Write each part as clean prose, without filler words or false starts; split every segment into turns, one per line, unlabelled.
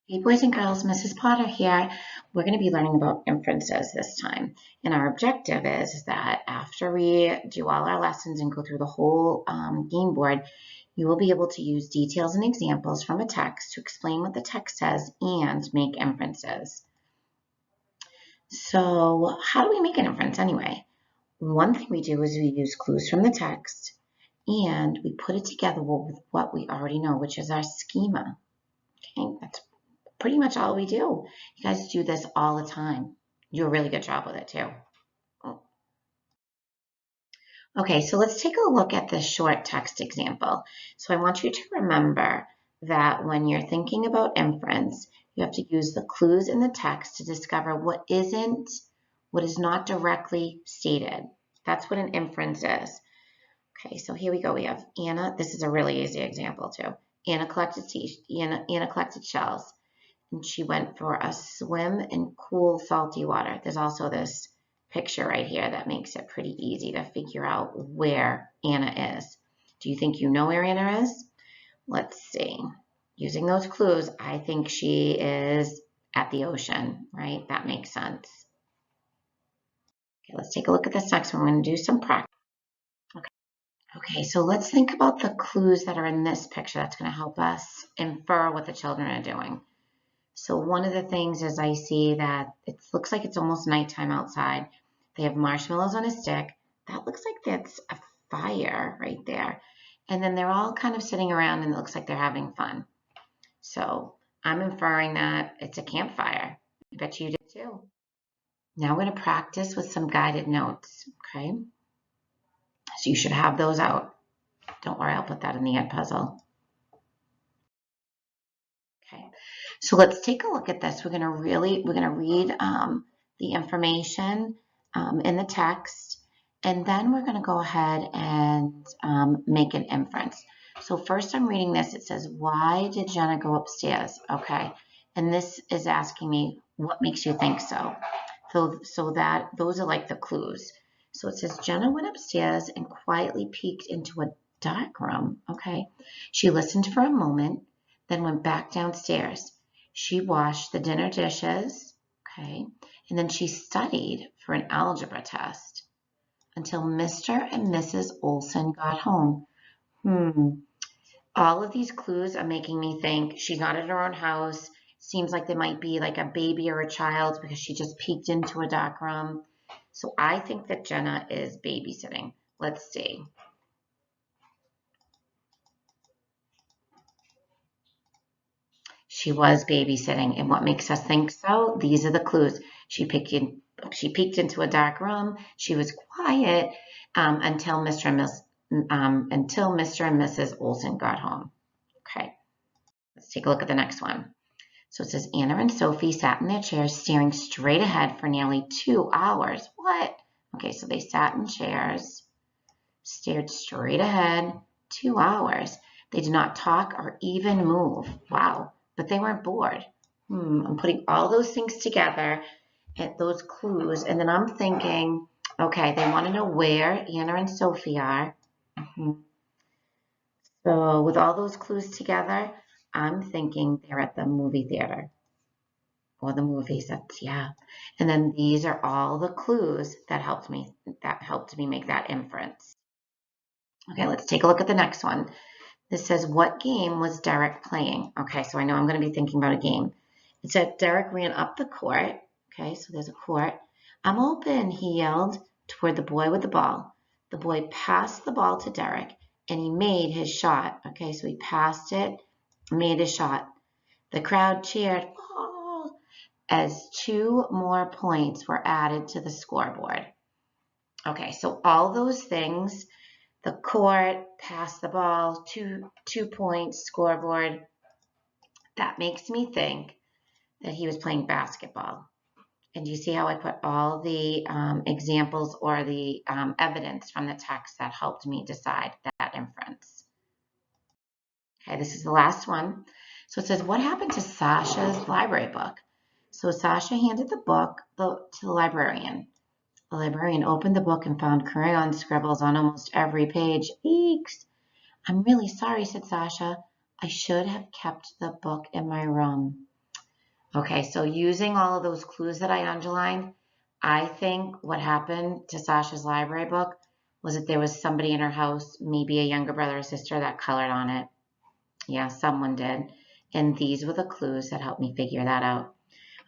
Hey boys and girls, Mrs. Potter here. We're going to be learning about inferences this time. And our objective is that after we do all our lessons and go through the whole game board, you will be able to use details and examples from a text to explain what the text says and make inferences. So how do we make an inference anyway? One thing we do is we use clues from the text and we put it together with what we already know, which is our schema. Okay, that's pretty much all we do. You guys do this all the time. You do a really good job with it too. Okay, so let's take a look at this short text example. So I want you to remember that when you're thinking about inference, you have to use the clues in the text to discover what is not directly stated. That's what an inference is. Okay, so here we go. We have Anna. This is a really easy example too. Anna collected shells. And she went for a swim in cool, salty water. There's also this picture right here that makes it pretty easy to figure out where Anna is. Do you think you know where Anna is? Let's see. Using those clues, I think she is at the ocean, right? That makes sense. Okay, let's take a look at this next one. We're going to do some practice. Okay, so let's think about the clues that are in this picture. That's going to help us infer what the children are doing. So one of the things is I see that it looks like it's almost nighttime outside. They have marshmallows on a stick. That looks like that's a fire right there. And then they're all kind of sitting around and it looks like they're having fun. So I'm inferring that it's a campfire. I bet you did too. Now we're going to practice with some guided notes, okay? So you should have those out. Don't worry, I'll put that in the ed puzzle. Okay, so let's take a look at this. We're going to read the information in the text, and then we're going to go ahead and make an inference. So first I'm reading this. It says, why did Jenna go upstairs? Okay, and this is asking me, what makes you think so? So that those are like the clues. So it says, Jenna went upstairs and quietly peeked into a dark room. Okay, she listened for a moment, then went back downstairs. She washed the dinner dishes, okay, and then she studied for an algebra test until Mr. and Mrs. Olson got home. All of these clues are making me think she's not at her own house. Seems like there might be like a baby or a child because she just peeked into a dark room. So I think that Jenna is babysitting. Let's see. She was babysitting, and what makes us think so? These are the clues. She peeked into a dark room. She was quiet until Mr. and Mrs. Olson got home. Okay, let's take a look at the next one. So it says Anna and Sophie sat in their chairs staring straight ahead for nearly 2 hours. What? Okay, so they sat in chairs, stared straight ahead, 2 hours. They did not talk or even move. Wow, but they weren't bored. I'm putting all those things together, at those clues, and then I'm thinking, okay, they want to know where Anna and Sophie are. So with all those clues together, I'm thinking they're at the movie theater or the movies. Yeah. And then these are all the clues that helped me make that inference. Okay, let's take a look at the next one. This says, what game was Derek playing? Okay, so I know I'm going to be thinking about a game. It said Derek ran up the court. Okay, so there's a court. I'm open, he yelled toward the boy with the ball. The boy passed the ball to Derek, and he made his shot. Okay, so he passed it, made his shot. The crowd cheered as 2 more points were added to the scoreboard. Okay, so all those things, the court, pass the ball, 2 points, scoreboard, that makes me think that he was playing basketball. And you see how I put all the examples or the evidence from the text that helped me decide that inference. Okay, this is the last one. So it says, what happened to Sasha's library book? So Sasha handed the book to the librarian. The librarian opened the book and found crayon scribbles on almost every page. Eeks! I'm really sorry, said Sasha. I should have kept the book in my room. Okay, so using all of those clues that I underlined, I think what happened to Sasha's library book was that there was somebody in her house, maybe a younger brother or sister, that colored on it. Yeah, someone did. And these were the clues that helped me figure that out.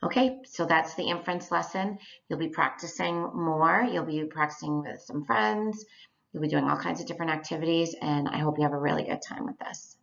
Okay, so that's the inference lesson. You'll be practicing more. You'll be practicing with some friends. You'll be doing all kinds of different activities, and I hope you have a really good time with this.